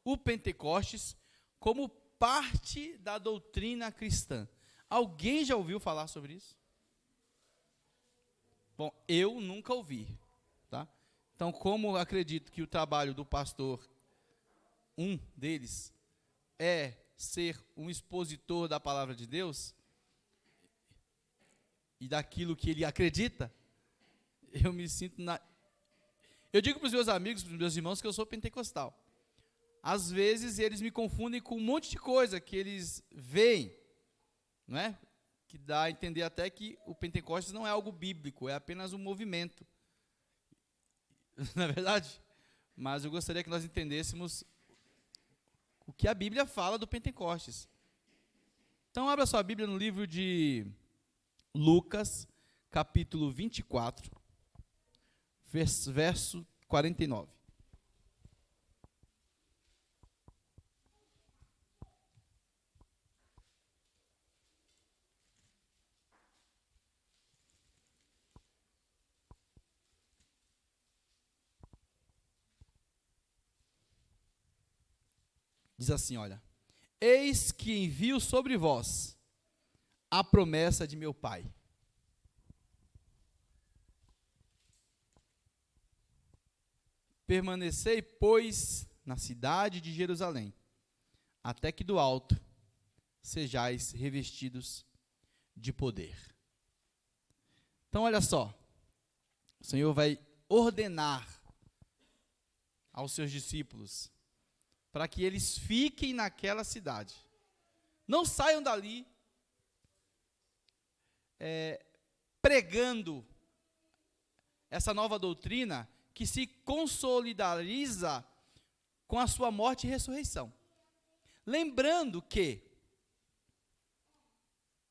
o Pentecostes como parte da doutrina cristã. Alguém já ouviu falar sobre isso? Bom, eu nunca ouvi, tá? Então, como acredito que o trabalho do pastor, um deles, é ser um expositor da palavra de Deus e daquilo que ele acredita, eu me sinto Eu digo para os meus amigos, para os meus irmãos, que eu sou pentecostal. Às vezes eles me confundem com um monte de coisa que eles veem, não é? Que dá a entender até que o Pentecostes não é algo bíblico, é apenas um movimento. Não é verdade? Mas eu gostaria que nós entendêssemos o que a Bíblia fala do Pentecostes. Então, abra sua Bíblia no livro de Lucas, capítulo 24, verso 49. Diz assim, olha: eis que envio sobre vós a promessa de meu Pai. Permanecei, pois, na cidade de Jerusalém, até que do alto sejais revestidos de poder. Então, olha só, o Senhor vai ordenar aos seus discípulos para que eles fiquem naquela cidade. Não saiam dali pregando essa nova doutrina que se consolidariza com a sua morte e ressurreição. Lembrando que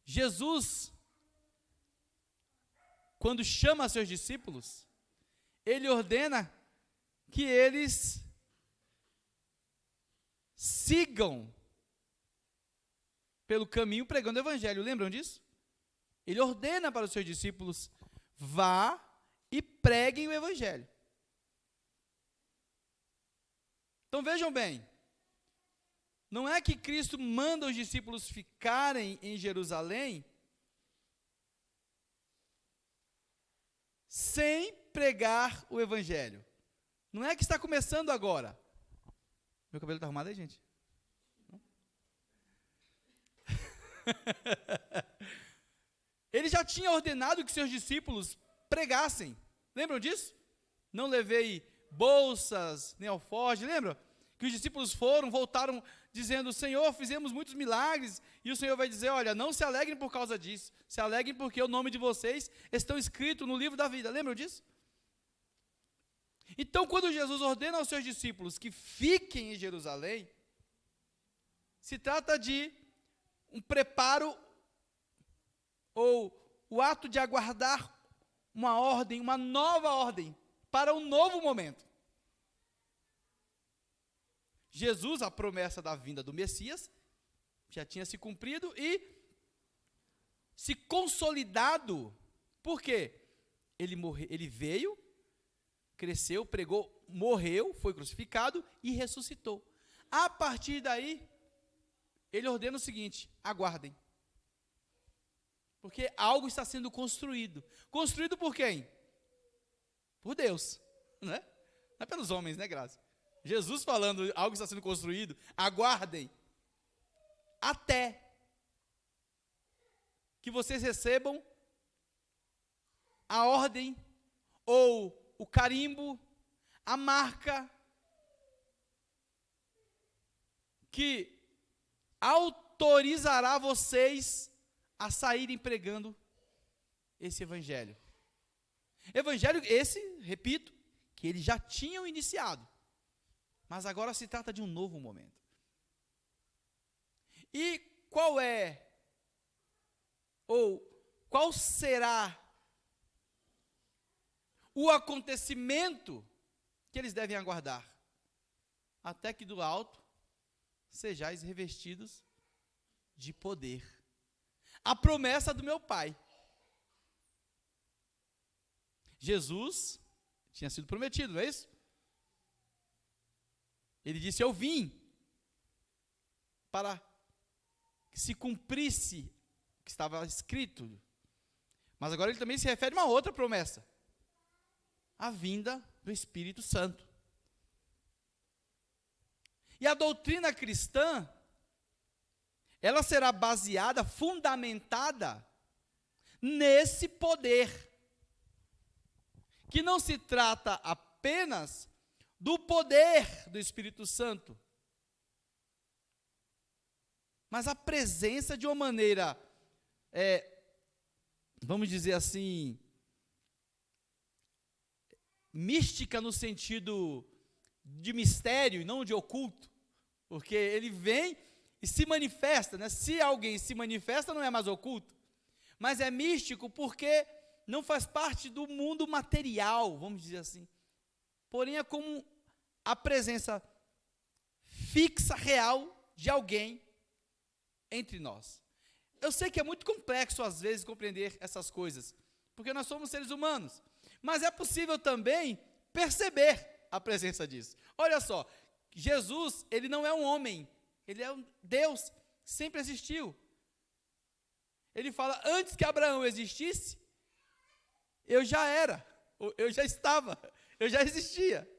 Jesus, quando chama seus discípulos, ele ordena que eles sigam pelo caminho pregando o evangelho. Lembram disso? Ele ordena para os seus discípulos: vá e preguem o evangelho. Então vejam bem, não é que Cristo manda os discípulos ficarem em Jerusalém sem pregar o evangelho. Não é que está começando agora. Meu cabelo está arrumado aí, gente? Ele já tinha ordenado que seus discípulos pregassem. Lembram disso? Não levei bolsas, nem alforje. Lembra? Que os discípulos voltaram dizendo: Senhor, fizemos muitos milagres. E o Senhor vai dizer: olha, não se alegrem por causa disso. Se alegrem porque o nome de vocês estão escrito no livro da vida. Lembram disso? Então, quando Jesus ordena aos seus discípulos que fiquem em Jerusalém, se trata de um preparo ou o ato de aguardar uma ordem, uma nova ordem para um novo momento. Jesus, a promessa da vinda do Messias, já tinha se cumprido e se consolidado. Por quê? Ele veio, cresceu, pregou, morreu, foi crucificado e ressuscitou. A partir daí, ele ordena o seguinte: aguardem. Porque algo está sendo construído. Construído por quem? Por Deus, né? Não é pelos homens, né, Graça? Jesus falando, algo está sendo construído, aguardem, até que vocês recebam a ordem, ou o carimbo, a marca, que autorizará vocês a saírem pregando esse evangelho. Evangelho esse, repito, que eles já tinham iniciado. Mas agora se trata de um novo momento. E qual será o acontecimento que eles devem aguardar? Até que do alto sejais revestidos de poder. A promessa do meu Pai. Jesus tinha sido prometido, não é isso? Ele disse: eu vim para que se cumprisse o que estava escrito. Mas agora ele também se refere a uma outra promessa: a vinda do Espírito Santo. E a doutrina cristã, ela será baseada, fundamentada nesse poder, que não se trata apenas do poder do Espírito Santo, mas a presença de uma maneira, vamos dizer assim, mística no sentido de mistério e não de oculto, porque ele vem e se manifesta, né? Se alguém se manifesta, não é mais oculto, mas é místico porque não faz parte do mundo material, vamos dizer assim, porém é como a presença fixa, real, de alguém entre nós. Eu sei que é muito complexo às vezes compreender essas coisas, porque nós somos seres humanos, mas é possível também perceber a presença disso. Olha só, Jesus, ele não é um homem, ele é um Deus, sempre existiu. Ele fala, antes que Abraão existisse, eu já era, eu já estava, eu já existia.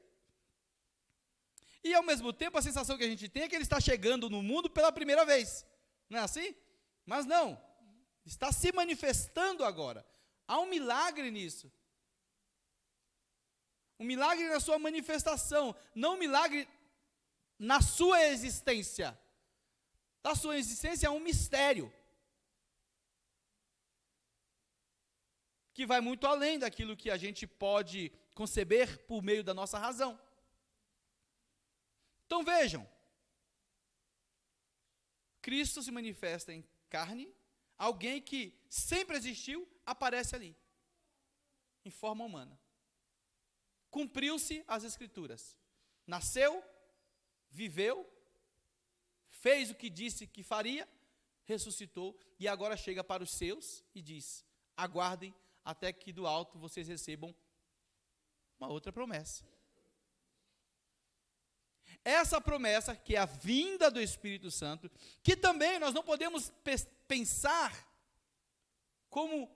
E ao mesmo tempo a sensação que a gente tem é que ele está chegando no mundo pela primeira vez, não é assim? Mas não, está se manifestando agora. Há um milagre nisso. Um milagre na sua manifestação, não um milagre na sua existência. A sua existência é um mistério, que vai muito além daquilo que a gente pode conceber por meio da nossa razão. Então vejam, Cristo se manifesta em carne, alguém que sempre existiu, aparece ali, em forma humana. Cumpriu-se as Escrituras. Nasceu, viveu, fez o que disse que faria, ressuscitou, e agora chega para os seus e diz, aguardem até que do alto vocês recebam uma outra promessa. Essa promessa, que é a vinda do Espírito Santo, que também nós não podemos pensar como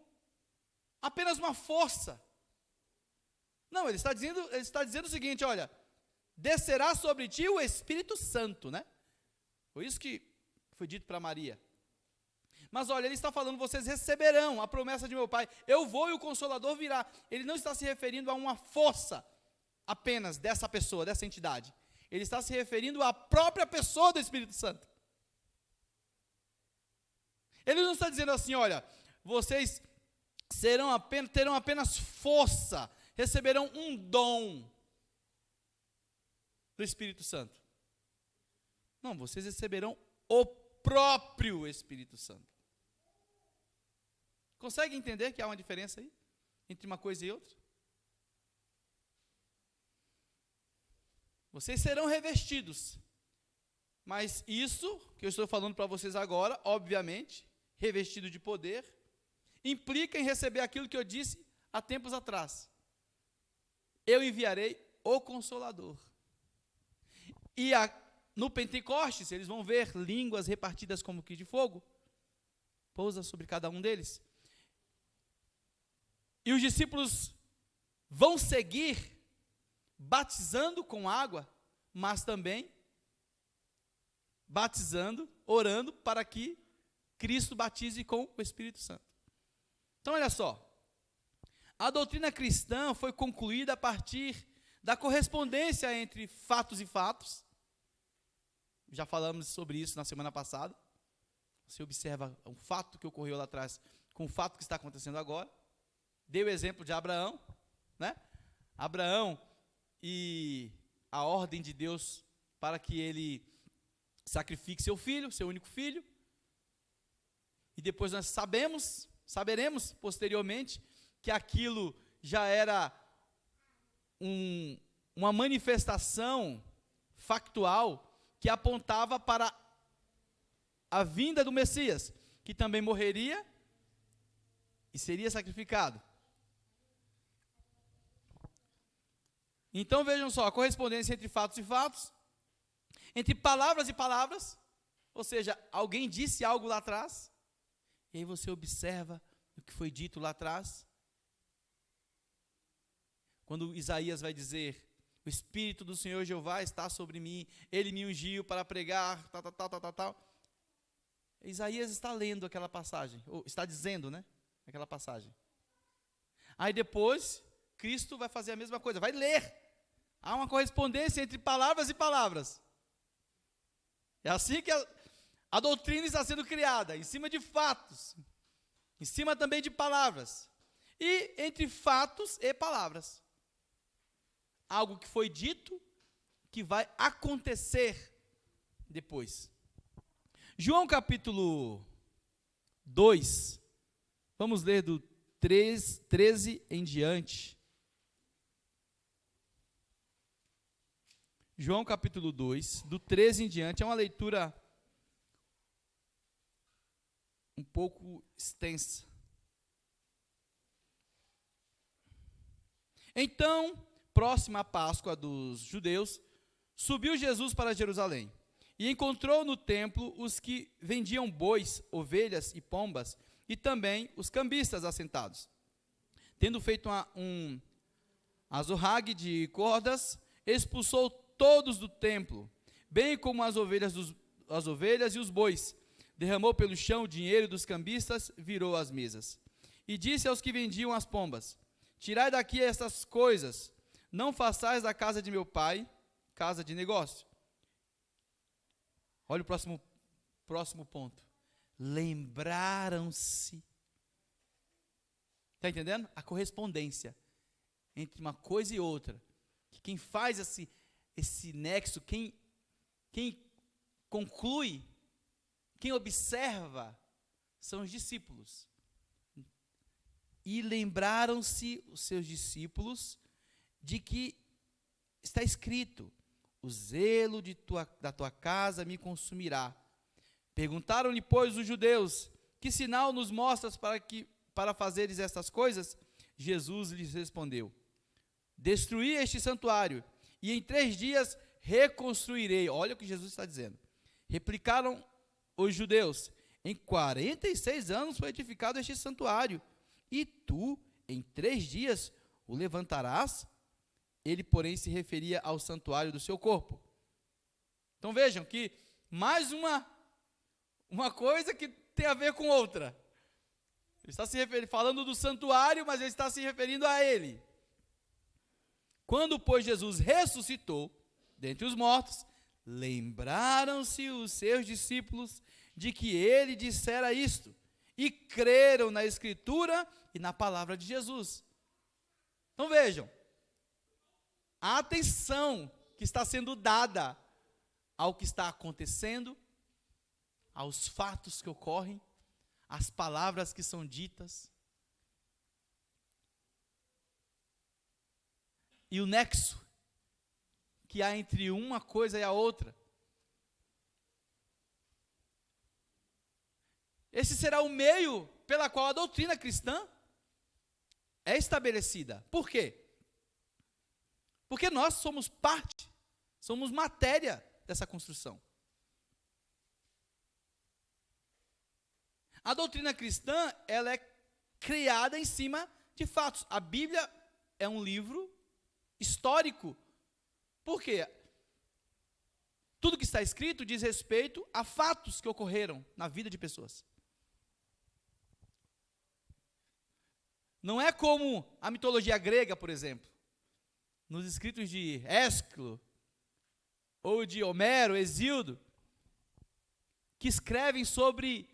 apenas uma força. Não, ele está dizendo o seguinte, olha, descerá sobre ti o Espírito Santo, né? Foi isso que foi dito para Maria. Mas olha, ele está falando, vocês receberão a promessa de meu Pai, eu vou e o Consolador virá. Ele não está se referindo a uma força apenas dessa pessoa, dessa entidade. Ele está se referindo à própria pessoa do Espírito Santo. Ele não está dizendo assim, olha, vocês terão apenas força, receberão um dom do Espírito Santo. Não, vocês receberão o próprio Espírito Santo. Consegue entender que há uma diferença aí entre uma coisa e outra? Vocês serão revestidos, mas isso que eu estou falando para vocês agora, obviamente, revestido de poder, implica em receber aquilo que eu disse há tempos atrás. Eu enviarei o Consolador. E no Pentecostes, eles vão ver línguas repartidas como que de fogo, pousa sobre cada um deles. E os discípulos vão seguir batizando com água, mas também batizando, orando para que Cristo batize com o Espírito Santo. Então olha só, a doutrina cristã foi concluída a partir da correspondência entre fatos e fatos. Já falamos sobre isso na semana passada. Você observa um fato que ocorreu lá atrás com o fato que está acontecendo agora. Dei o exemplo de Abraão, né? Abraão e a ordem de Deus para que ele sacrifique seu filho, seu único filho. E depois nós saberemos posteriormente que aquilo já era uma manifestação factual que apontava para a vinda do Messias, que também morreria e seria sacrificado. Então vejam só, a correspondência entre fatos e fatos, entre palavras e palavras, Ou seja, alguém disse algo lá atrás, e aí você observa o que foi dito lá atrás. Quando Isaías vai dizer, o Espírito do Senhor Jeová está sobre mim, Ele me ungiu para pregar, tal. Isaías está lendo aquela passagem, ou está dizendo, né, aquela passagem. Aí depois, Cristo vai fazer a mesma coisa, vai ler. Há uma correspondência entre palavras e palavras. É assim que a doutrina está sendo criada, em cima de fatos, em cima também de palavras, e entre fatos e palavras. Algo que foi dito, que vai acontecer depois. João capítulo 2, vamos ler do 13 em diante. João capítulo 2, do 13 em diante, é uma leitura um pouco extensa. Então, próxima à Páscoa dos judeus, subiu Jesus para Jerusalém e encontrou no templo os que vendiam bois, ovelhas e pombas, e também os cambistas assentados. Tendo feito um azorrague de cordas, expulsou todos do templo, bem como as ovelhas e os bois. Derramou pelo chão o dinheiro dos cambistas, virou as mesas. E disse aos que vendiam as pombas: tirai daqui estas coisas, não façais da casa de meu pai casa de negócio. Olha o próximo ponto. Lembraram-se. Está entendendo? A correspondência entre uma coisa e outra. Que quem faz esse nexo, quem conclui, quem observa, são os discípulos. E lembraram-se os seus discípulos de que está escrito: o zelo da tua casa me consumirá. Perguntaram-lhe, pois, os judeus: que sinal nos mostras para fazeres estas coisas? Jesus lhes respondeu: destruí este santuário, e em 3 dias reconstruirei. Olha o que Jesus está dizendo. Replicaram os judeus: em 46 anos foi edificado este santuário, e tu, em 3 dias, o levantarás? Ele, porém, se referia ao santuário do seu corpo. Então vejam que mais uma coisa que tem a ver com outra. Ele está falando do santuário, mas ele está se referindo a ele. Quando, pois, Jesus ressuscitou dentre os mortos, lembraram-se os seus discípulos de que ele dissera isto, e creram na Escritura e na palavra de Jesus. Então vejam, a atenção que está sendo dada ao que está acontecendo, aos fatos que ocorrem, às palavras que são ditas, e o nexo que há entre uma coisa e a outra. Esse será o meio pela qual a doutrina cristã é estabelecida. Por quê? Porque nós somos parte, somos matéria dessa construção. A doutrina cristã, ela é criada em cima de fatos. A Bíblia é um livro histórico. Por quê? Tudo que está escrito diz respeito a fatos que ocorreram na vida de pessoas. Não é como a mitologia grega, por exemplo, nos escritos de Ésquilo, ou de Homero, Hesíodo, que escrevem sobre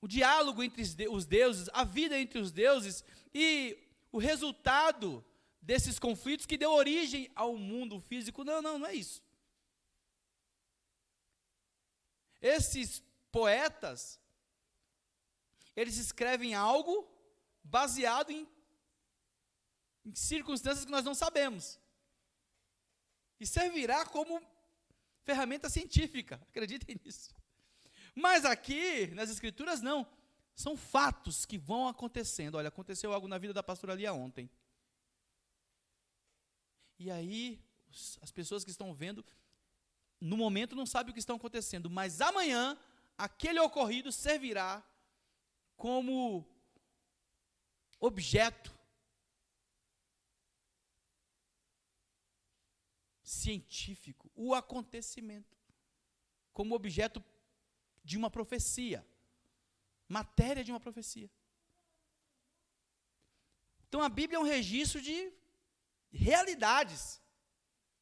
o diálogo entre os deuses, a vida entre os deuses, e o resultado desses conflitos que deu origem ao mundo físico. Não é isso. Esses poetas, eles escrevem algo baseado em circunstâncias que nós não sabemos. E servirá como ferramenta científica, acreditem nisso. Mas aqui, nas Escrituras, não. São fatos que vão acontecendo. Olha, aconteceu algo na vida da pastora Lia ontem. E aí, as pessoas que estão vendo, no momento não sabem o que está acontecendo, mas amanhã aquele ocorrido servirá como objeto científico, o acontecimento, como objeto de uma profecia, matéria de uma profecia. Então a Bíblia é um registro de realidades,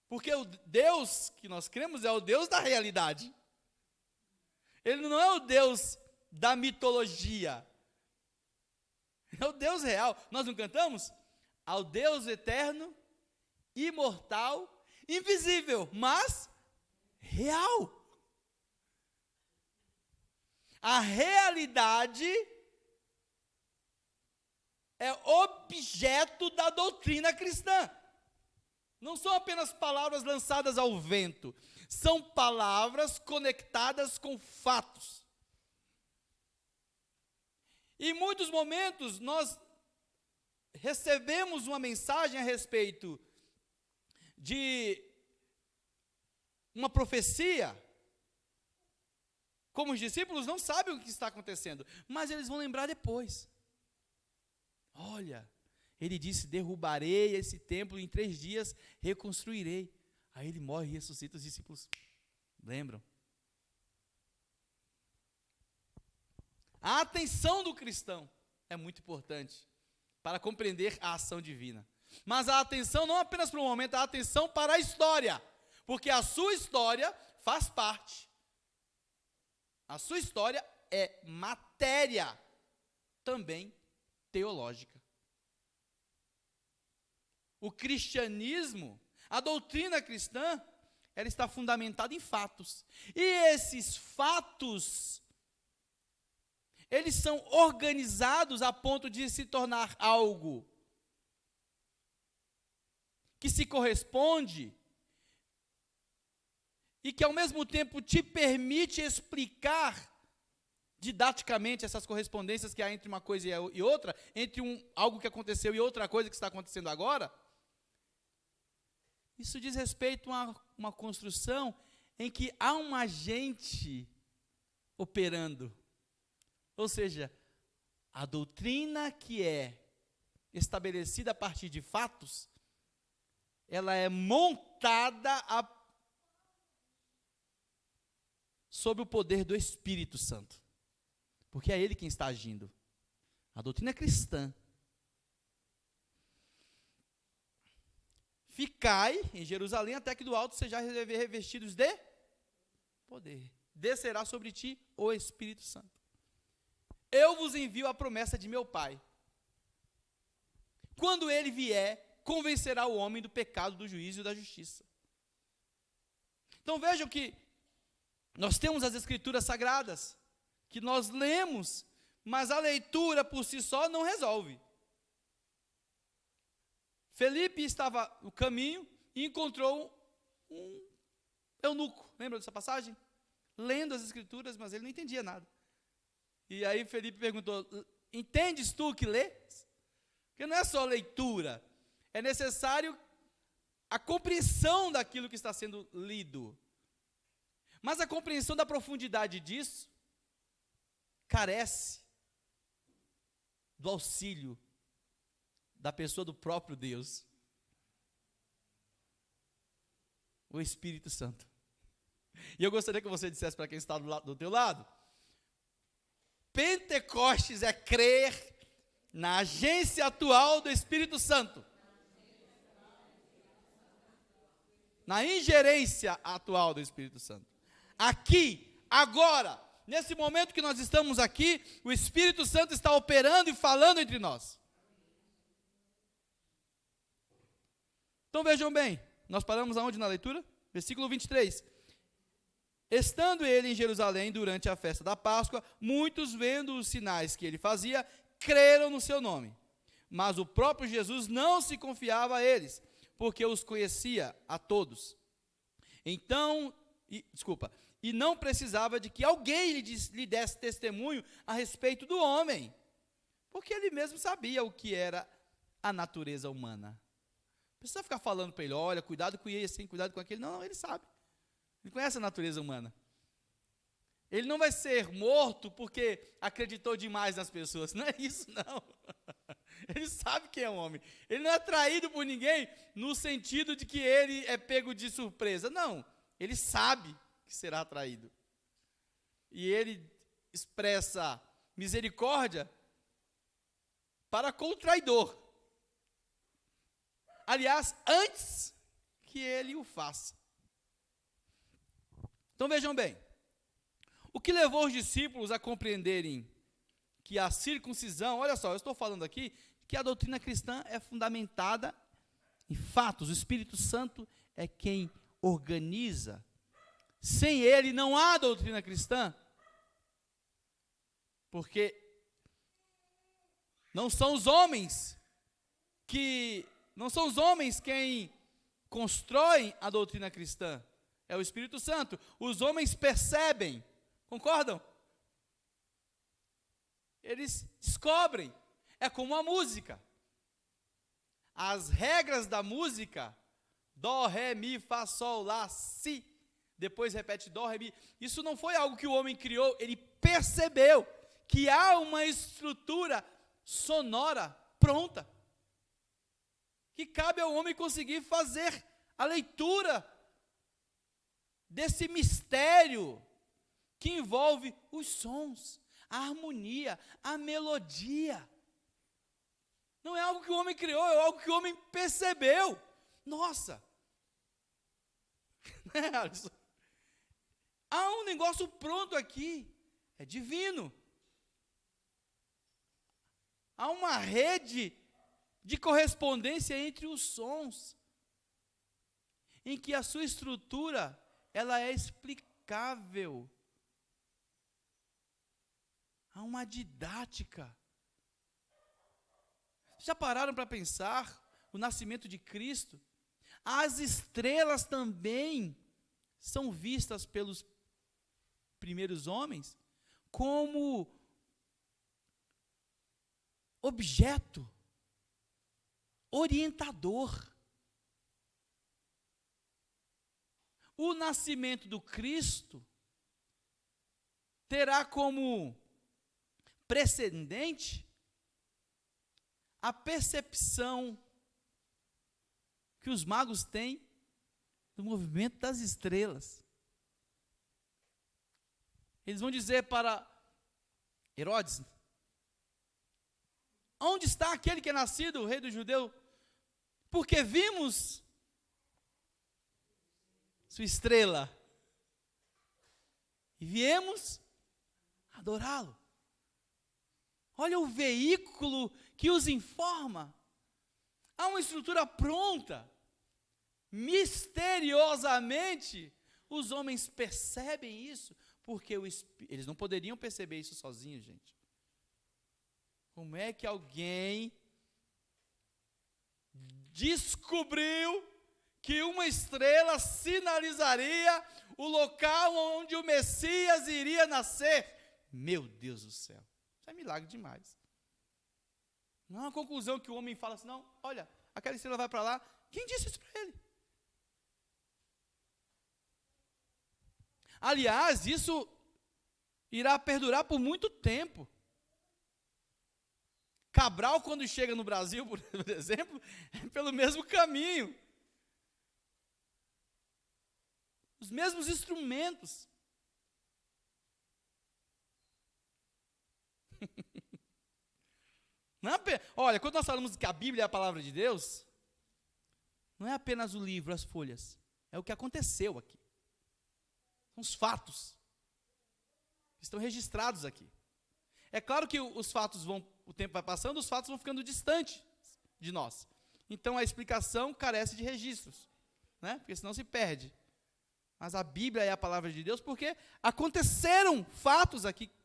porque o Deus que nós cremos é o Deus da realidade. Ele não é o Deus da mitologia, é o Deus real. Nós não cantamos? Ao Deus eterno, imortal, invisível, mas real. A realidade é objeto da doutrina cristã. Não são apenas palavras lançadas ao vento, são palavras conectadas com fatos. Em muitos momentos nós recebemos uma mensagem a respeito de uma profecia, como os discípulos não sabem o que está acontecendo, mas eles vão lembrar depois. Olha, ele disse, derrubarei esse templo, em 3 dias reconstruirei. Aí ele morre e ressuscita, os discípulos lembram. A atenção do cristão é muito importante para compreender a ação divina. Mas a atenção não apenas para o momento, a atenção para a história, porque a sua história faz parte. A sua história é matéria também teológica. O cristianismo, a doutrina cristã, ela está fundamentada em fatos. E esses fatos, eles são organizados a ponto de se tornar algo que se corresponde e que ao mesmo tempo te permite explicar didaticamente essas correspondências que há entre uma coisa e outra, entre algo que aconteceu e outra coisa que está acontecendo agora. Isso diz respeito a uma construção em que há um agente operando. Ou seja, a doutrina que é estabelecida a partir de fatos, ela é montada sob o poder do Espírito Santo. Porque é Ele quem está agindo. A doutrina cristã. Ficai em Jerusalém até que do alto sejais revestidos de poder. Descerá sobre ti o Espírito Santo. Eu vos envio a promessa de meu Pai. Quando Ele vier, convencerá o homem do pecado, do juízo e da justiça. Então vejam que nós temos as Escrituras Sagradas, que nós lemos, mas a leitura por si só não resolve. Felipe estava no caminho e encontrou um eunuco. Lembra dessa passagem? Lendo as Escrituras, mas ele não entendia nada. E aí Felipe perguntou, entendes tu o que lês? Porque não é só leitura, é necessário a compreensão daquilo que está sendo lido. Mas a compreensão da profundidade disso carece do auxílio da pessoa do próprio Deus, o Espírito Santo. E eu gostaria que você dissesse para quem está do teu lado, Pentecostes é crer na agência atual do Espírito Santo, na ingerência atual do Espírito Santo. Aqui, agora, nesse momento que nós estamos aqui, o Espírito Santo está operando e falando entre nós. Então vejam bem, nós paramos aonde na leitura? Versículo 23. Estando ele em Jerusalém durante a festa da Páscoa, muitos vendo os sinais que ele fazia, creram no seu nome. Mas o próprio Jesus não se confiava a eles, porque os conhecia a todos. E não precisava de que alguém lhe desse testemunho a respeito do homem, porque ele mesmo sabia o que era a natureza humana. Não precisa ficar falando para ele, olha, cuidado com esse, cuidado com aquele. Não, ele sabe. Ele conhece a natureza humana. Ele não vai ser morto porque acreditou demais nas pessoas. Não é isso, não. Ele sabe quem é o homem. Ele não é traído por ninguém no sentido de que ele é pego de surpresa. Não. Ele sabe que será traído. E ele expressa misericórdia para com o traidor. Aliás, antes que ele o faça. Então vejam bem. O que levou os discípulos a compreenderem que a circuncisão, olha só, eu estou falando aqui que a doutrina cristã é fundamentada em fatos. O Espírito Santo é quem organiza. Sem ele não há doutrina cristã. Porque não são os homens quem constroem a doutrina cristã. É o Espírito Santo. Os homens percebem. Concordam? Eles descobrem. É como a música. As regras da música, dó, ré, mi, fá, sol, lá, si, depois repete dó, ré, mi. Isso não foi algo que o homem criou, ele percebeu que há uma estrutura sonora pronta, que cabe ao homem conseguir fazer a leitura desse mistério que envolve os sons, a harmonia, a melodia. Não é algo que o homem criou, é algo que o homem percebeu. Nossa! Né, Alisson? Há um negócio pronto aqui, é divino. Há uma rede de correspondência entre os sons, em que a sua estrutura, ela é explicável. Há uma didática. Já pararam para pensar o nascimento de Cristo? As estrelas também são vistas pelos primeiros homens como objeto orientador. O nascimento do Cristo terá como precedente a percepção que os magos têm do movimento das estrelas. Eles vão dizer para Herodes: onde está aquele que é nascido, o rei do judeu? Porque vimos sua estrela e viemos adorá-lo. Olha o veículo que os informa. Há uma estrutura pronta. Misteriosamente, os homens percebem isso, porque eles não poderiam perceber isso sozinhos, gente. Como é que alguém descobriu que uma estrela sinalizaria o local onde o Messias iria nascer? Meu Deus do céu, isso é milagre demais. Não é uma conclusão que o homem fala assim, não, olha, aquela estrela vai para lá. Quem disse isso para ele? Aliás, isso irá perdurar por muito tempo. Cabral, quando chega no Brasil, por exemplo, é pelo mesmo caminho. Os mesmos instrumentos. Não é olha, quando nós falamos que a Bíblia é a palavra de Deus, não é apenas o livro, as folhas. É o que aconteceu aqui. São os fatos. Estão registrados aqui. É claro que os fatos o tempo vai passando, os fatos vão ficando distantes de nós. Então a explicação carece de registros, né? Porque senão se perde. Mas a Bíblia é a palavra de Deus porque aconteceram fatos aqui que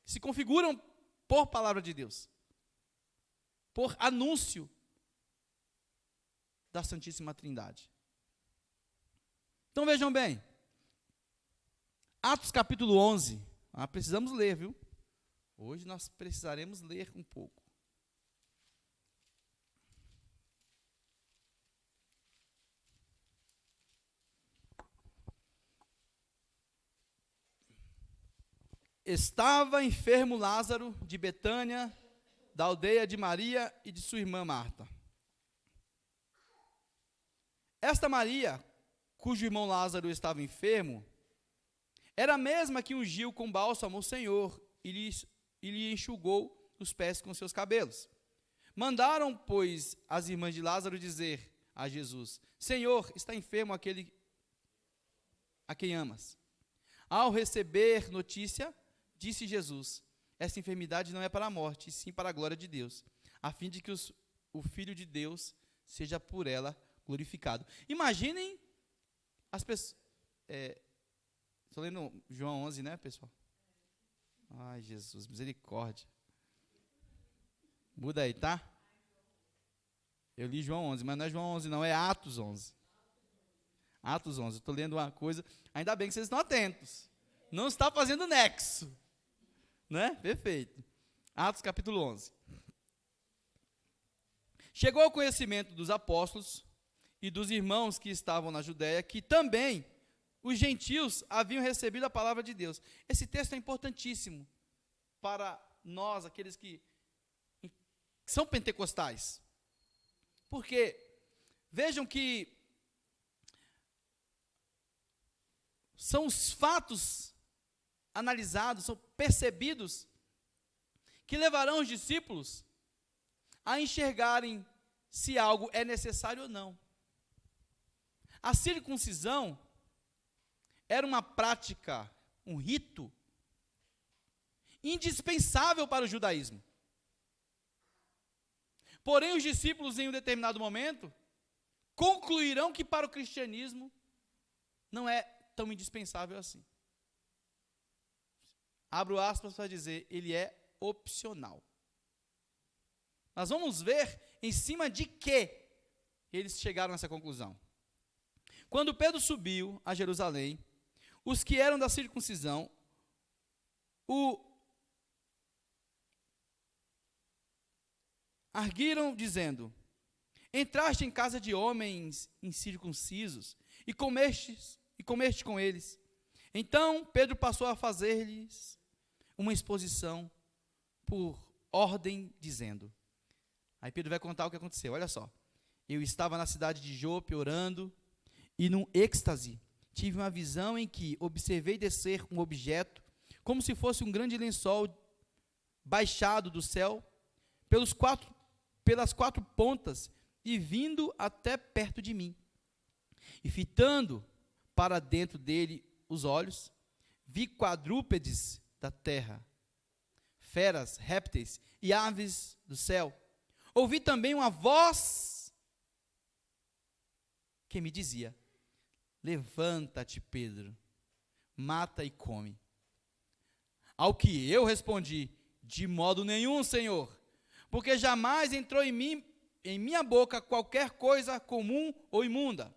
se configuram por palavra de Deus, por anúncio da Santíssima Trindade. Então vejam bem, Atos capítulo 11, precisamos ler, viu? Hoje nós precisaremos ler um pouco. estava enfermo Lázaro de Betânia, da aldeia de Maria e de sua irmã Marta. Esta Maria, cujo irmão Lázaro estava enfermo, era a mesma que ungiu com bálsamo o Senhor e lhe enxugou os pés com seus cabelos. Mandaram, pois, as irmãs de Lázaro dizer a Jesus: Senhor, está enfermo aquele a quem amas. Ao receber notícia, disse Jesus: essa enfermidade não é para a morte, e sim para a glória de Deus, a fim de que o Filho de Deus seja por ela glorificado. Imaginem as pessoas. Estou lendo João 11, né, pessoal? Ai, Jesus, misericórdia. Muda aí, tá? Eu li João 11, mas não é João 11 não, é Atos 11. Atos 11, eu estou lendo uma coisa, ainda bem que vocês estão atentos. Não está fazendo nexo. Né? Perfeito. Atos capítulo 11. Chegou ao conhecimento dos apóstolos e dos irmãos que estavam na Judéia, que também os gentios haviam recebido a palavra de Deus. Esse texto é importantíssimo para nós, aqueles que são pentecostais. Porque, vejam que são os fatos analisados, são percebidos, que levarão os discípulos a enxergarem se algo é necessário ou não. A circuncisão era uma prática, um rito, indispensável para o judaísmo. Porém, os discípulos, em um determinado momento, concluirão que para o cristianismo não é tão indispensável assim. Abro aspas para dizer, ele é opcional. Nós vamos ver em cima de que eles chegaram a essa conclusão. Quando Pedro subiu a Jerusalém, os que eram da circuncisão o arguiram, dizendo: entraste em casa de homens incircuncisos e comeste com eles. Então Pedro passou a fazer-lhes uma exposição por ordem, dizendo. Aí Pedro vai contar o que aconteceu, olha só. Eu estava na cidade de Jope orando, e num êxtase tive uma visão em que observei descer um objeto, como se fosse um grande lençol baixado do céu, pelas quatro pontas, e vindo até perto de mim. E fitando para dentro dele os olhos, vi quadrúpedes da terra, feras, répteis e aves do céu. Ouvi também uma voz que me dizia: levanta-te, Pedro, mata e come. Ao que eu respondi: de modo nenhum, Senhor, porque jamais entrou em minha boca qualquer coisa comum ou imunda.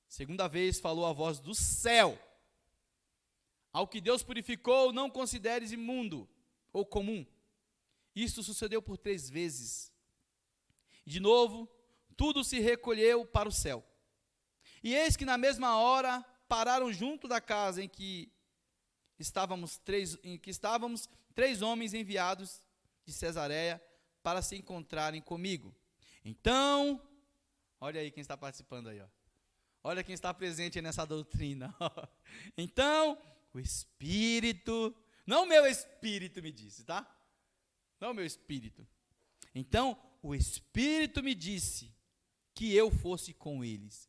Segunda vez falou a voz do céu: ao que Deus purificou, não consideres imundo ou comum. Isto sucedeu por 3 vezes. De novo, tudo se recolheu para o céu. E eis que na mesma hora pararam junto da casa em que estávamos 3 homens enviados de Cesareia para se encontrarem comigo. Então, olha aí quem está participando aí, ó. Olha quem está presente nessa doutrina. Então, o Espírito, não o meu Espírito me disse, tá? Não o meu Espírito. Então, o Espírito me disse que eu fosse com eles,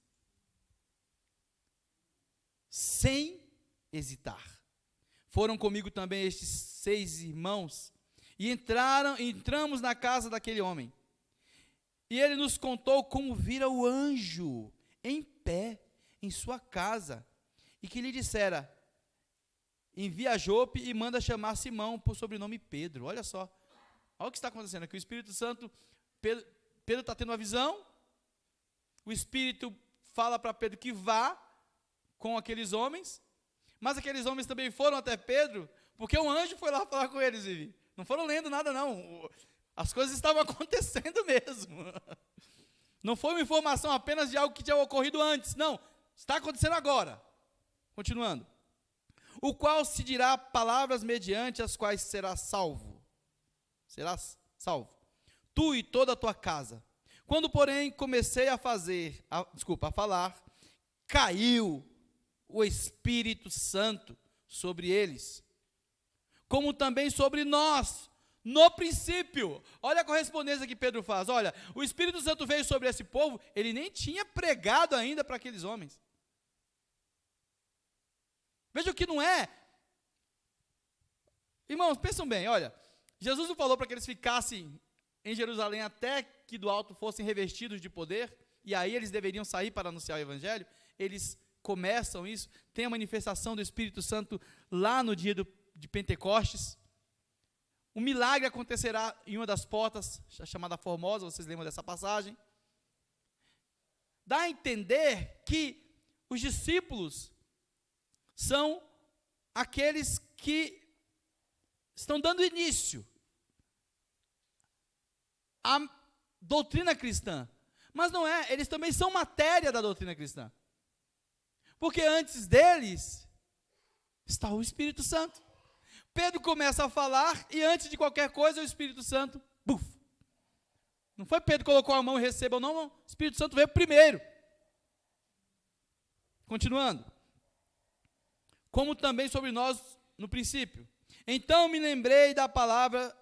sem hesitar. Foram comigo também estes 6 irmãos, e entramos na casa daquele homem. E ele nos contou como vira o anjo em pé em sua casa, e que lhe dissera: envia a Jope e manda chamar Simão por sobrenome Pedro. Olha só, olha o que está acontecendo aqui. O Espírito Santo, Pedro está tendo uma visão, o Espírito fala para Pedro que vá com aqueles homens, mas aqueles homens também foram até Pedro, porque um anjo foi lá falar com eles, Vivi. Não foram lendo nada não, as coisas estavam acontecendo mesmo. Não foi uma informação apenas de algo que tinha ocorrido antes, não, está acontecendo agora. Continuando. o qual se dirá palavras mediante as quais serás salvo. Serás salvo. Tu e toda a tua casa. Quando, porém, comecei a falar, caiu o Espírito Santo sobre eles, como também sobre nós, no princípio. Olha a correspondência que Pedro faz. Olha, o Espírito Santo veio sobre esse povo, ele nem tinha pregado ainda para aqueles homens. Veja o que não é. Irmãos, pensam bem, olha, Jesus não falou para que eles ficassem em Jerusalém até que do alto fossem revestidos de poder, e aí eles deveriam sair para anunciar o Evangelho. Eles começam isso, tem a manifestação do Espírito Santo lá no dia de Pentecostes. Um milagre acontecerá em uma das portas, chamada Formosa, vocês lembram dessa passagem? Dá a entender que os discípulos são aqueles que estão dando início à doutrina cristã. Mas não é, eles também são matéria da doutrina cristã. Porque antes deles está o Espírito Santo. Pedro começa a falar e antes de qualquer coisa o Espírito Santo, buf. Não foi Pedro que colocou a mão e recebeu, não. O Espírito Santo veio primeiro. Continuando. Como também sobre nós no princípio. Então me lembrei da palavra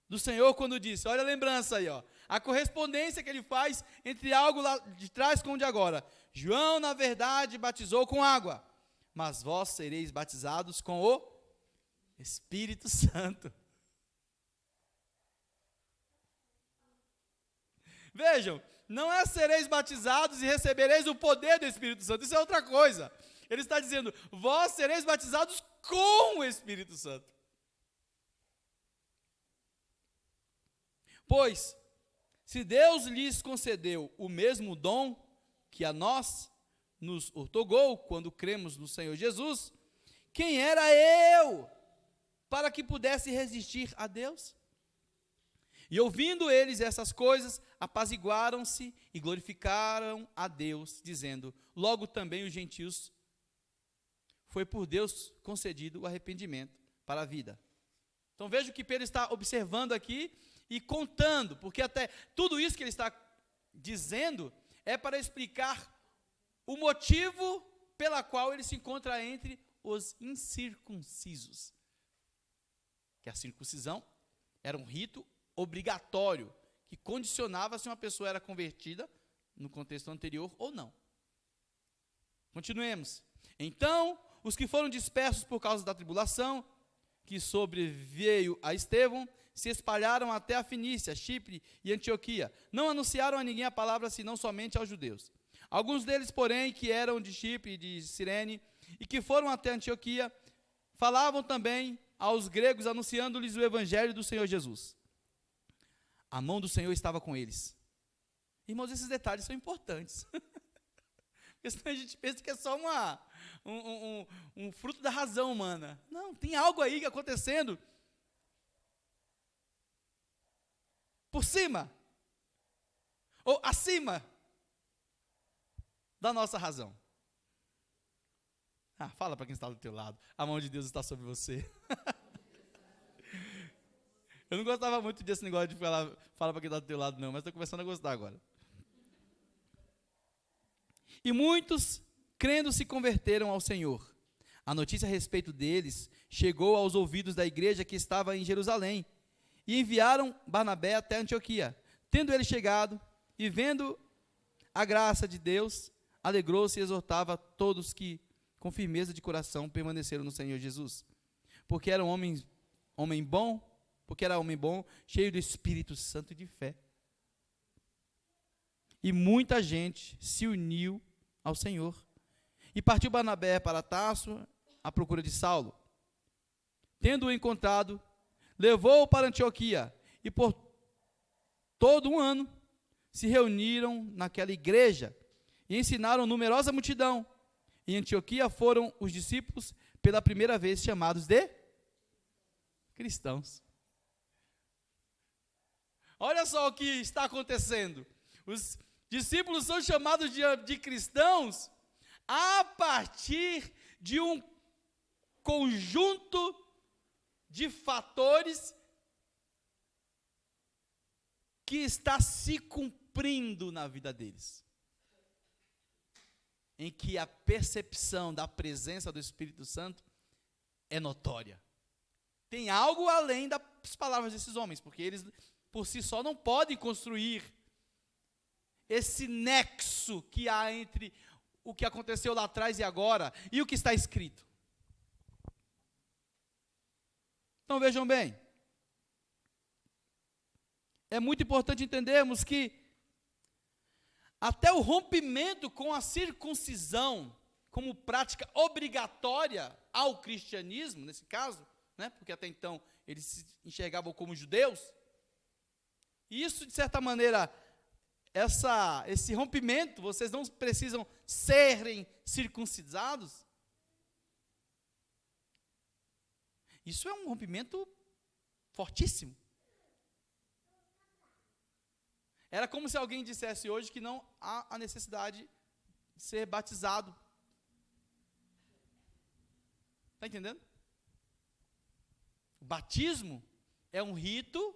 do Senhor quando disse, olha a lembrança aí, ó, a correspondência que ele faz entre algo lá de trás com o de agora. João, na verdade, batizou com água, mas vós sereis batizados com o Espírito Santo. Vejam, não é sereis batizados e recebereis o poder do Espírito Santo, isso é outra coisa. Ele está dizendo, vós sereis batizados com o Espírito Santo. Pois, se Deus lhes concedeu o mesmo dom que a nós nos outorgou quando cremos no Senhor Jesus, quem era eu para que pudesse resistir a Deus? E ouvindo eles essas coisas, apaziguaram-se e glorificaram a Deus, dizendo, logo também os gentios foi por Deus concedido o arrependimento para a vida. Então veja o que Pedro está observando aqui e contando, porque até tudo isso que ele está dizendo é para explicar o motivo pela qual ele se encontra entre os incircuncisos. Que a circuncisão era um rito obrigatório, que condicionava se uma pessoa era convertida no contexto anterior ou não. Continuemos. Então, os que foram dispersos por causa da tribulação, que sobreveio a Estevão, se espalharam até a Fenícia, Chipre e Antioquia. Não anunciaram a ninguém a palavra, senão somente aos judeus. Alguns deles, porém, que eram de Chipre e de Cirene, e que foram até Antioquia, falavam também aos gregos, anunciando-lhes o evangelho do Senhor Jesus. A mão do Senhor estava com eles. Irmãos, esses detalhes são importantes. Porque senão a gente pensa que é só um fruto da razão humana. Não, tem algo aí acontecendo por cima, ou acima da nossa razão. Fala para quem está do teu lado, a mão de Deus está sobre você. Eu não gostava muito desse negócio de fala para quem está do teu lado não, mas estou começando a gostar agora. E muitos, crendo, se converteram ao Senhor. A notícia a respeito deles chegou aos ouvidos da igreja que estava em Jerusalém, e enviaram Barnabé até Antioquia. Tendo ele chegado, e vendo a graça de Deus, alegrou-se e exortava todos que, com firmeza de coração, permaneceram no Senhor Jesus. Porque era homem bom, cheio do Espírito Santo e de fé. E muita gente se uniu ao Senhor. E partiu Barnabé para Tarso, à procura de Saulo. Tendo-o encontrado, levou-o para Antioquia, e por todo um ano se reuniram naquela igreja, e ensinaram numerosa multidão. Em Antioquia foram os discípulos, pela primeira vez, chamados de cristãos. Olha só o que está acontecendo. Os discípulos são chamados de cristãos a partir de um conjunto de fatores que está se cumprindo na vida deles, em que a percepção da presença do Espírito Santo é notória. Tem algo além das palavras desses homens, porque eles por si só não podem construir esse nexo que há entre o que aconteceu lá atrás e agora, e o que está escrito. Então vejam bem, é muito importante entendermos que até o rompimento com a circuncisão, como prática obrigatória ao cristianismo, nesse caso, né, porque até então eles se enxergavam como judeus, e isso, de certa maneira, esse rompimento, vocês não precisam serem circuncidados, isso é um rompimento fortíssimo. Era como se alguém dissesse hoje que não há a necessidade de ser batizado. Está entendendo? O batismo é um rito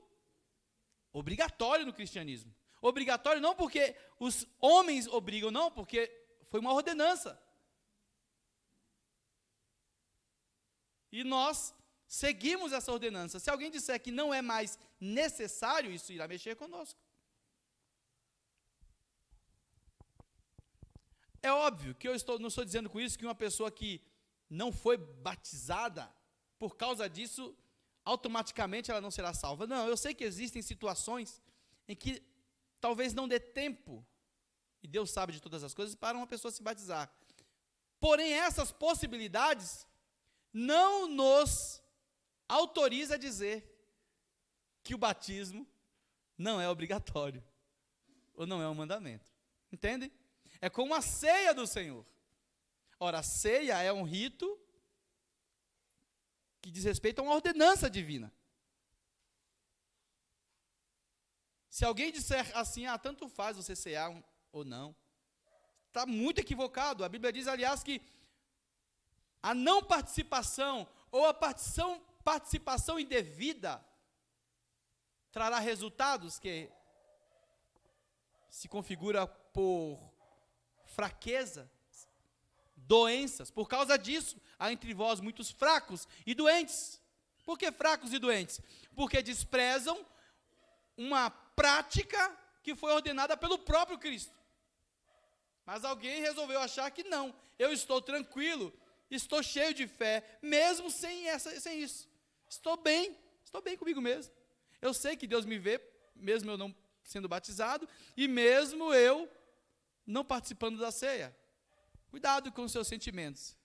obrigatório no cristianismo. Obrigatório não porque os homens obrigam, não, porque foi uma ordenança. E nós seguimos essa ordenança. Se alguém disser que não é mais necessário, isso irá mexer conosco. É óbvio que não estou dizendo com isso que uma pessoa que não foi batizada, por causa disso, automaticamente ela não será salva. Não, eu sei que existem situações em que talvez não dê tempo, e Deus sabe de todas as coisas, para uma pessoa se batizar. Porém, essas possibilidades não nos autoriza a dizer que o batismo não é obrigatório, ou não é um mandamento. Entendem? É como a ceia do Senhor. Ora, a ceia é um rito que diz respeito a uma ordenança divina. Se alguém disser assim, tanto faz você cear ou não, está muito equivocado. A Bíblia diz, aliás, que a não participação ou a participação indevida trará resultados que se configura por fraqueza, doenças. Por causa disso, há entre vós muitos fracos e doentes. Por que fracos e doentes? Porque desprezam uma prática que foi ordenada pelo próprio Cristo. Mas alguém resolveu achar que não, eu estou tranquilo, estou cheio de fé, mesmo sem isso. Estou bem comigo mesmo. Eu sei que Deus me vê, mesmo eu não sendo batizado, e mesmo eu não participando da ceia. Cuidado com os seus sentimentos.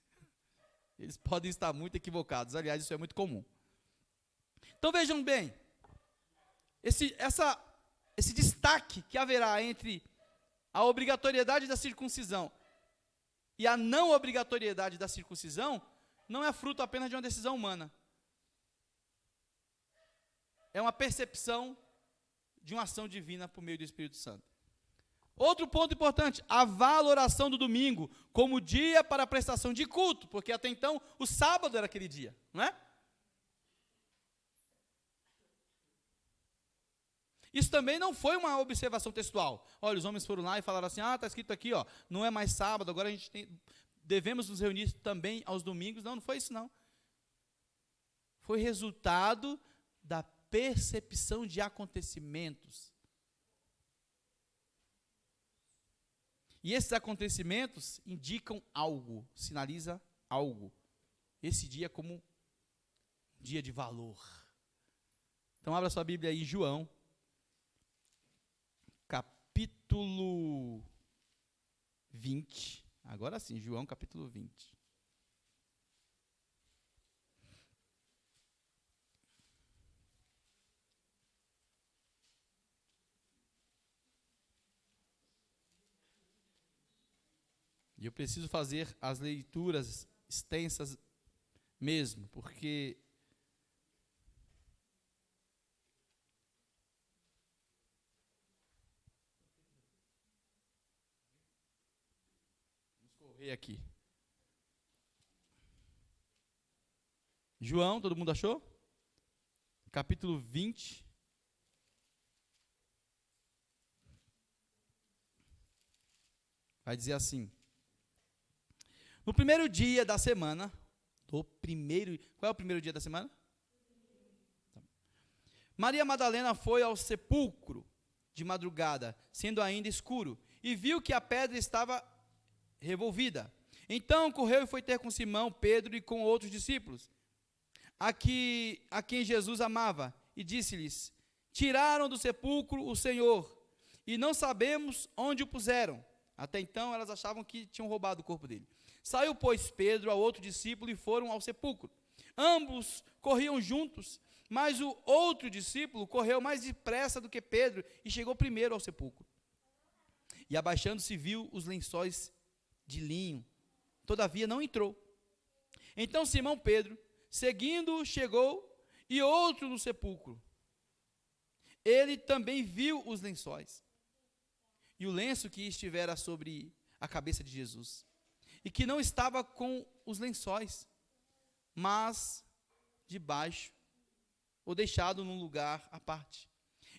Eles podem estar muito equivocados. Aliás, isso é muito comum. Então vejam bem, esse destaque que haverá entre a obrigatoriedade da circuncisão e a não obrigatoriedade da circuncisão não é fruto apenas de uma decisão humana. É uma percepção de uma ação divina por meio do Espírito Santo. Outro ponto importante, a valoração do domingo como dia para a prestação de culto, porque até então o sábado era aquele dia, não é? Isso também não foi uma observação textual. Olha, os homens foram lá e falaram assim, está escrito aqui, não é mais sábado, agora devemos nos reunir também aos domingos. Não foi isso não. Foi resultado da percepção de acontecimentos. E esses acontecimentos indicam algo, sinaliza algo. Esse dia como um dia de valor. Então abra sua Bíblia aí em João, capítulo 20. Agora sim, João capítulo 20. E eu preciso fazer as leituras extensas mesmo, porque vamos correr aqui. João, todo mundo achou? Capítulo 20. Vai dizer assim: no primeiro dia da semana, qual é o primeiro dia da semana? Maria Madalena foi ao sepulcro de madrugada, sendo ainda escuro, e viu que a pedra estava revolvida. Então correu e foi ter com Simão, Pedro e com outros discípulos, a quem Jesus amava, e disse-lhes: tiraram do sepulcro o Senhor, e não sabemos onde o puseram. Até então elas achavam que tinham roubado o corpo dele. Saiu, pois, Pedro ao outro discípulo e foram ao sepulcro. Ambos corriam juntos, mas o outro discípulo correu mais depressa do que Pedro e chegou primeiro ao sepulcro. E abaixando-se viu os lençóis de linho, todavia não entrou. Então Simão Pedro, seguindo, chegou, e outro no sepulcro. Ele também viu os lençóis, e o lenço que estivera sobre a cabeça de Jesus, e que não estava com os lençóis, mas debaixo, ou deixado num lugar à parte.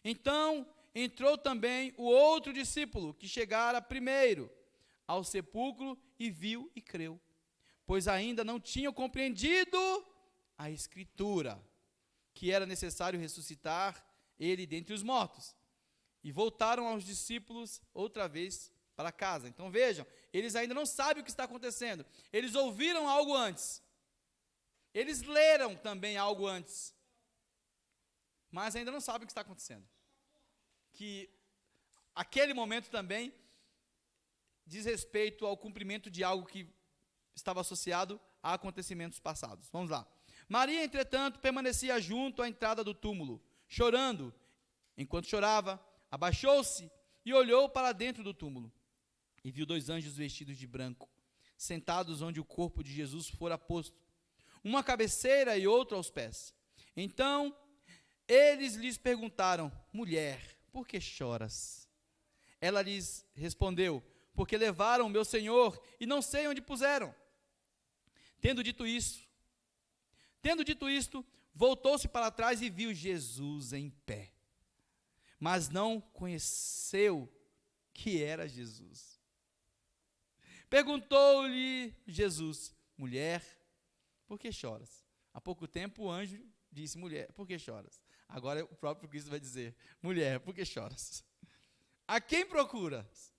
Então entrou também o outro discípulo, que chegara primeiro ao sepulcro, e viu e creu, pois ainda não tinham compreendido a Escritura, que era necessário ressuscitar ele dentre os mortos. E voltaram aos discípulos outra vez para casa. Então vejam, eles ainda não sabem o que está acontecendo. Eles ouviram algo antes. Eles leram também algo antes. Mas ainda não sabem o que está acontecendo. Que aquele momento também diz respeito ao cumprimento de algo que estava associado a acontecimentos passados. Vamos lá. Maria, entretanto, permanecia junto à entrada do túmulo, chorando. Enquanto chorava, abaixou-se e olhou para dentro do túmulo, e viu 2 anjos vestidos de branco, sentados onde o corpo de Jesus fora posto, uma à cabeceira e outro aos pés. Então, eles lhes perguntaram: mulher, por que choras? Ela lhes respondeu: porque levaram o meu Senhor, e não sei onde puseram. Tendo dito isto, voltou-se para trás e viu Jesus em pé, mas não conheceu que era Jesus. Perguntou-lhe Jesus: mulher, por que choras? Há pouco tempo o anjo disse: mulher, por que choras? Agora o próprio Cristo vai dizer: mulher, por que choras? A quem procuras?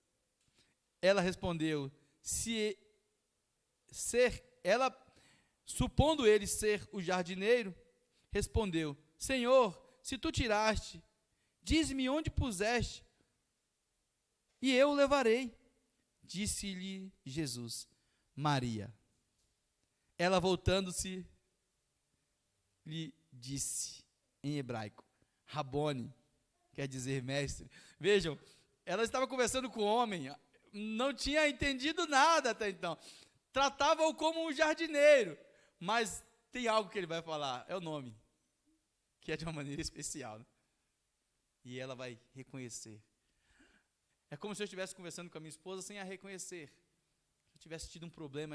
Ela respondeu: supondo ele ser o jardineiro, respondeu: Senhor, se tu tiraste, dize-me onde puseste, e eu o levarei. Disse-lhe Jesus: Maria. Ela, voltando-se, lhe disse em hebraico: Rabone, quer dizer mestre. Vejam, ela estava conversando com o homem, não tinha entendido nada até então, tratava-o como um jardineiro, mas tem algo que ele vai falar, é o nome, que é de uma maneira especial, né? E ela vai reconhecer. É como se eu estivesse conversando com a minha esposa sem a reconhecer. Se eu tivesse tido um problema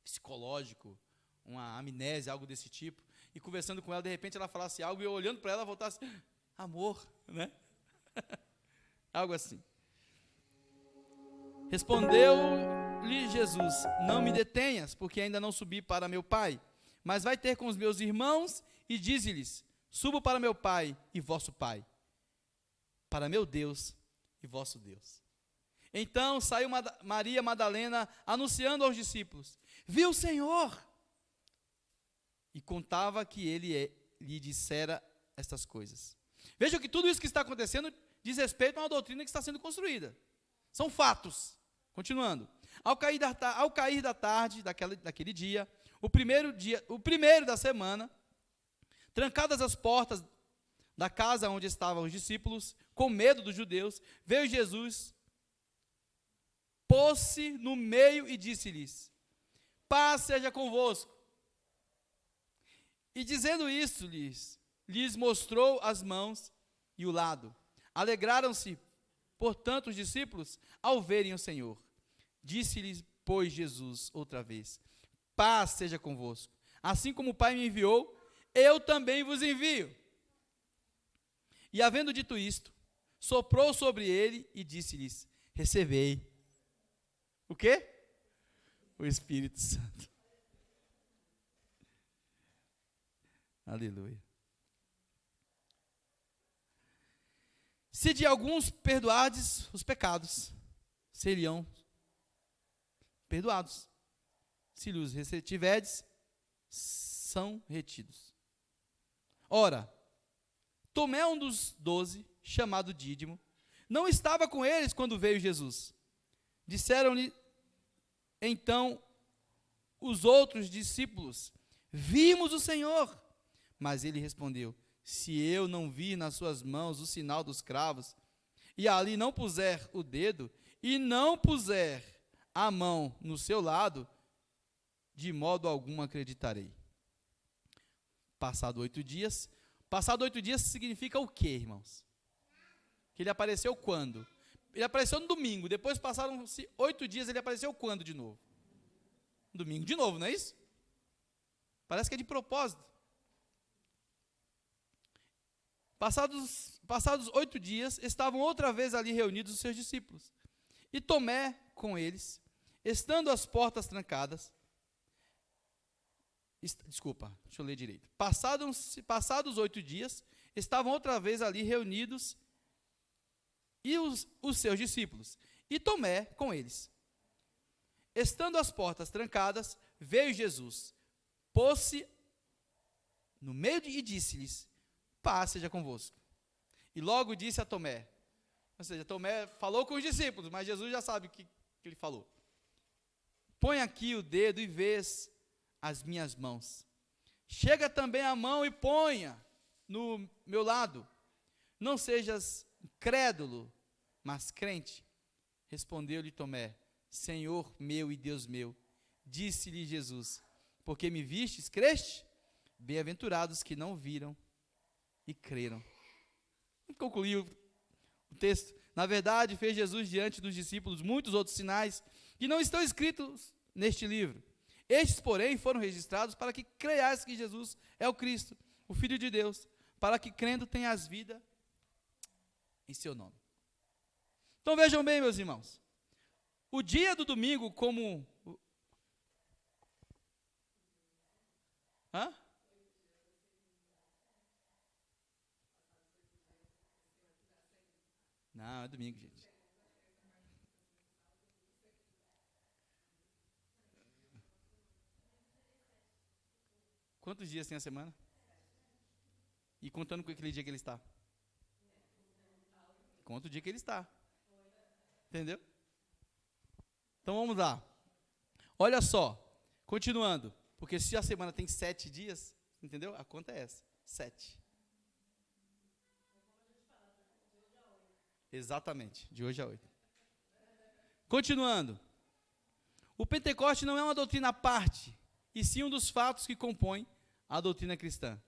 psicológico, uma amnésia, algo desse tipo, e conversando com ela, de repente ela falasse algo, e eu olhando para ela, voltasse: amor, né? Algo assim. Respondeu-lhe Jesus: não me detenhas, porque ainda não subi para meu Pai, mas vai ter com os meus irmãos e dize-lhes: subo para meu Pai e vosso Pai, para meu Deus e vosso Deus. Então saiu Maria Madalena anunciando aos discípulos: viu o Senhor, e contava que ele lhe dissera estas coisas. Vejam que tudo isso que está acontecendo diz respeito a uma doutrina que está sendo construída. São fatos. Continuando. Ao cair da tarde daquele dia, o primeiro da semana, trancadas as portas da casa onde estavam os discípulos, com medo dos judeus, veio Jesus, pôs-se no meio e disse-lhes: paz seja convosco. E dizendo isso, lhes mostrou as mãos e o lado. Alegraram-se, portanto, os discípulos ao verem o Senhor. Disse-lhes, pois, Jesus outra vez: paz seja convosco. Assim como o Pai me enviou, eu também vos envio. E havendo dito isto, soprou sobre ele e disse-lhes: recebei. O quê? O Espírito Santo. Aleluia. Se de alguns perdoardes os pecados, seriam perdoados. Se lhes retiverdes, são retidos. Ora, Tomé, um dos 12, chamado Dídimo, não estava com eles quando veio Jesus. Disseram-lhe então os outros discípulos: vimos o Senhor. Mas ele respondeu: se eu não vir nas suas mãos o sinal dos cravos, e ali não puser o dedo, e não puser a mão no seu lado, de modo algum acreditarei. Passado 8 dias significa o quê, irmãos? Que ele apareceu quando? Ele apareceu no domingo, depois passaram-se 8 dias, ele apareceu quando de novo? Domingo de novo, não é isso? Parece que é de propósito. Passados 8 dias, estavam outra vez ali reunidos os seus discípulos. E Tomé com eles, estando as portas trancadas, deixa eu ler direito. Passados 8 dias, estavam outra vez ali reunidos e os seus discípulos. E Tomé com eles. Estando as portas trancadas, veio Jesus, pôs-se no meio e disse-lhes: paz seja convosco. E logo disse a Tomé, ou seja, Tomé falou com os discípulos, mas Jesus já sabe o que ele falou. Põe aqui o dedo e vês as minhas mãos. Chega também a mão e ponha no meu lado. Não sejas incrédulo, mas crente. Respondeu-lhe Tomé: Senhor meu e Deus meu. Disse-lhe Jesus: porque me vistes, creste? Bem-aventurados que não viram e creram. Concluiu o texto. Na verdade, fez Jesus diante dos discípulos muitos outros sinais que não estão escritos neste livro. Estes, porém, foram registrados para que creias que Jesus é o Cristo, o Filho de Deus, para que crendo tenhas vida em seu nome. Então vejam bem, meus irmãos, o dia do domingo como... Hã? Não, é domingo, gente. Quantos dias tem a semana? E contando com aquele dia que ele está? Conta o dia que ele está. Entendeu? Então vamos lá. Olha só, continuando. Porque se a semana tem 7 dias, entendeu? A conta é essa, 7. Exatamente, de hoje a 8. Continuando. O Pentecoste não é uma doutrina à parte, e sim um dos fatos que compõem a doutrina cristã.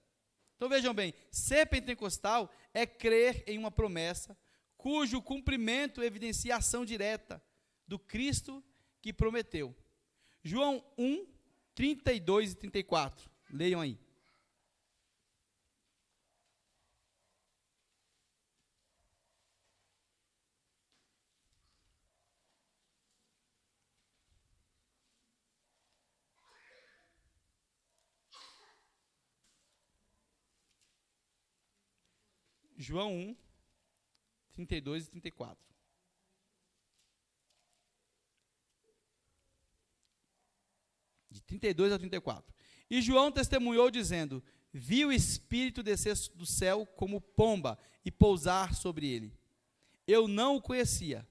Então vejam bem, ser pentecostal é crer em uma promessa, cujo cumprimento evidencia a ação direta do Cristo que prometeu. João 1, 32 e 34. Leiam aí. João 1, 32 e 34. De 32 a 34. E João testemunhou dizendo: vi o Espírito descer do céu como pomba e pousar sobre ele. Eu não o conhecia.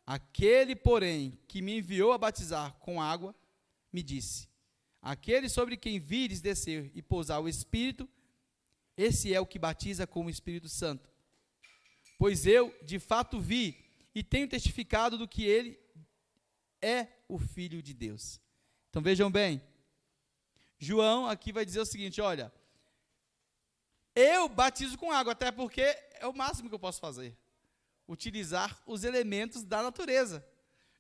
Aquele, porém, que me enviou a batizar com água, me disse: aquele sobre quem vires descer e pousar o Espírito, esse é o que batiza com o Espírito Santo. Pois eu, de fato, vi e tenho testificado do que ele é o Filho de Deus. Então vejam bem, João aqui vai dizer o seguinte: olha, eu batizo com água, até porque é o máximo que eu posso fazer. Utilizar os elementos da natureza.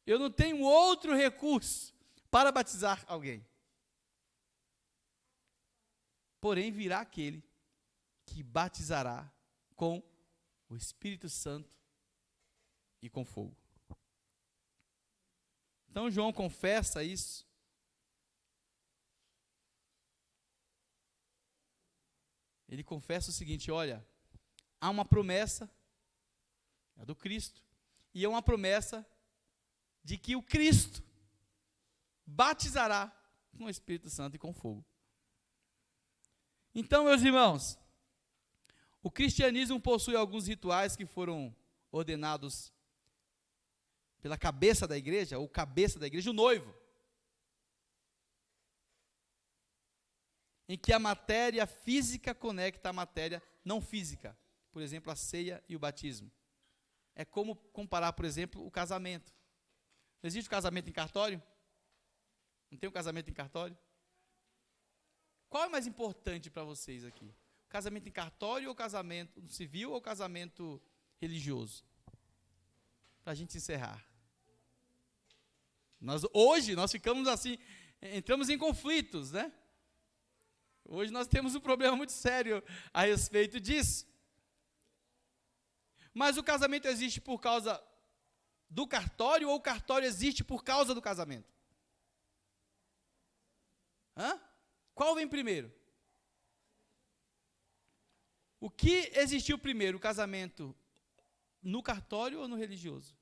Eu não tenho outro recurso para batizar alguém. Porém virá aquele que batizará com o Espírito Santo e com fogo. Então João confessa isso. Ele confessa o seguinte: olha, há uma promessa, a do Cristo, e é uma promessa de que o Cristo batizará com o Espírito Santo e com fogo. Então, meus irmãos, o cristianismo possui alguns rituais que foram ordenados pela cabeça da igreja, ou cabeça da igreja, o noivo, em que a matéria física conecta a matéria não física, por exemplo, a ceia e o batismo. É como comparar, por exemplo, o casamento. Não existe o casamento em cartório? Não tem o casamento em cartório? Qual é mais importante para vocês aqui? O casamento em cartório ou casamento civil ou casamento religioso? Para a gente encerrar. Hoje nós ficamos assim, entramos em conflitos, né? Hoje nós temos um problema muito sério a respeito disso. Mas o casamento existe por causa do cartório ou o cartório existe por causa do casamento? Qual vem primeiro? O que existiu primeiro, o casamento no cartório ou no religioso?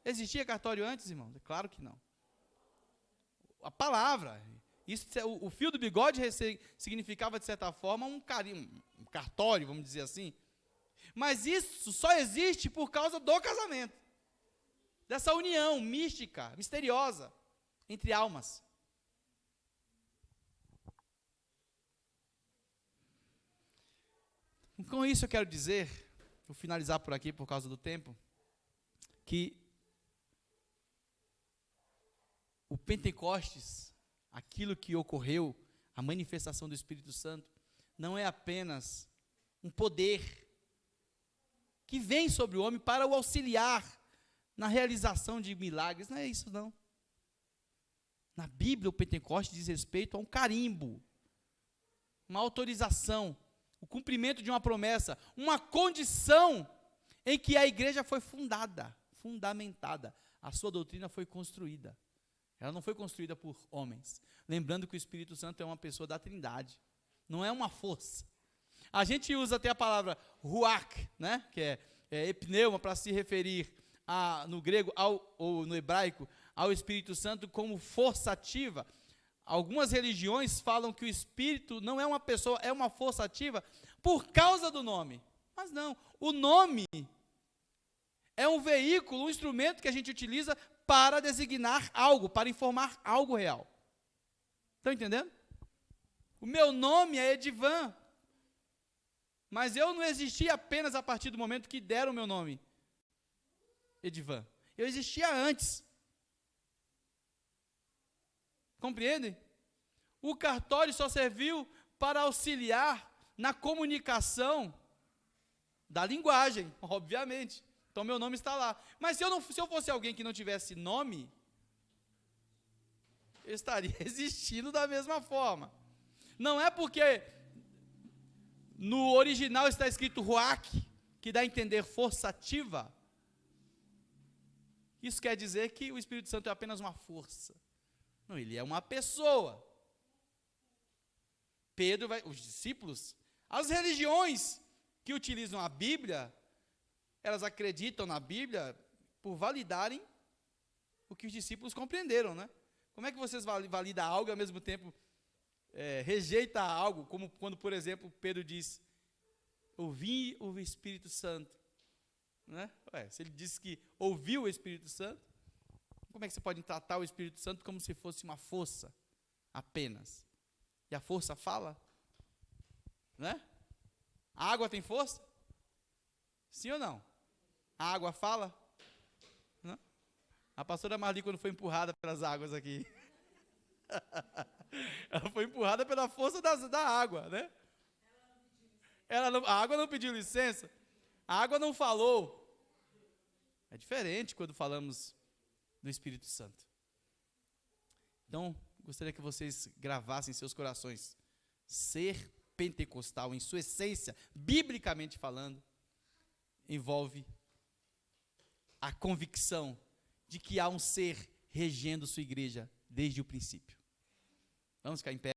Existia cartório antes, irmão? Claro que não. A palavra, isso, o fio do bigode significava, de certa forma, um cartório, vamos dizer assim. Mas isso só existe por causa do casamento. Dessa união mística, misteriosa, entre almas. Com isso eu quero dizer, vou finalizar por aqui por causa do tempo, que o Pentecostes, aquilo que ocorreu, a manifestação do Espírito Santo, não é apenas um poder que vem sobre o homem para o auxiliar na realização de milagres. Não é isso, não. Na Bíblia, o Pentecostes diz respeito a um carimbo, uma autorização, o cumprimento de uma promessa, uma condição em que a igreja foi fundamentada, a sua doutrina foi construída. Ela não foi construída por homens. Lembrando que o Espírito Santo é uma pessoa da Trindade, não é uma força. A gente usa até a palavra ruach, né, que é epneuma, para se referir no grego ou no hebraico ao Espírito Santo como força ativa. Algumas religiões falam que o Espírito não é uma pessoa, é uma força ativa por causa do nome. Mas não, o nome é um veículo, um instrumento que a gente utiliza para designar algo, para informar algo real. Estão entendendo? O meu nome é Edivan, mas eu não existi apenas a partir do momento que deram o meu nome, Edivan. Eu existia antes. Compreendem? O cartório só serviu para auxiliar na comunicação da linguagem, obviamente. Então, meu nome está lá. Mas se eu fosse alguém que não tivesse nome, eu estaria existindo da mesma forma. Não é porque no original está escrito ruach, que dá a entender força ativa. Isso quer dizer que o Espírito Santo é apenas uma força. Não, ele é uma pessoa. Os discípulos, as religiões que utilizam a Bíblia, elas acreditam na Bíblia por validarem o que os discípulos compreenderam, né? Como é que vocês validam algo e ao mesmo tempo rejeita algo, como quando, por exemplo, Pedro diz, ouvi o Espírito Santo, né? Se ele disse que ouviu o Espírito Santo, como é que você pode tratar o Espírito Santo como se fosse uma força apenas? E a força fala? Né? A água tem força? Sim ou não? A água fala? Não? A pastora Marli, quando foi empurrada pelas águas aqui, ela foi empurrada pela força da água, né? A água não pediu licença, a água não falou. É diferente quando falamos do Espírito Santo. Então, gostaria que vocês gravassem em seus corações. Ser pentecostal, em sua essência, biblicamente falando, envolve a convicção de que há um ser regendo sua igreja desde o princípio. Vamos ficar em pé.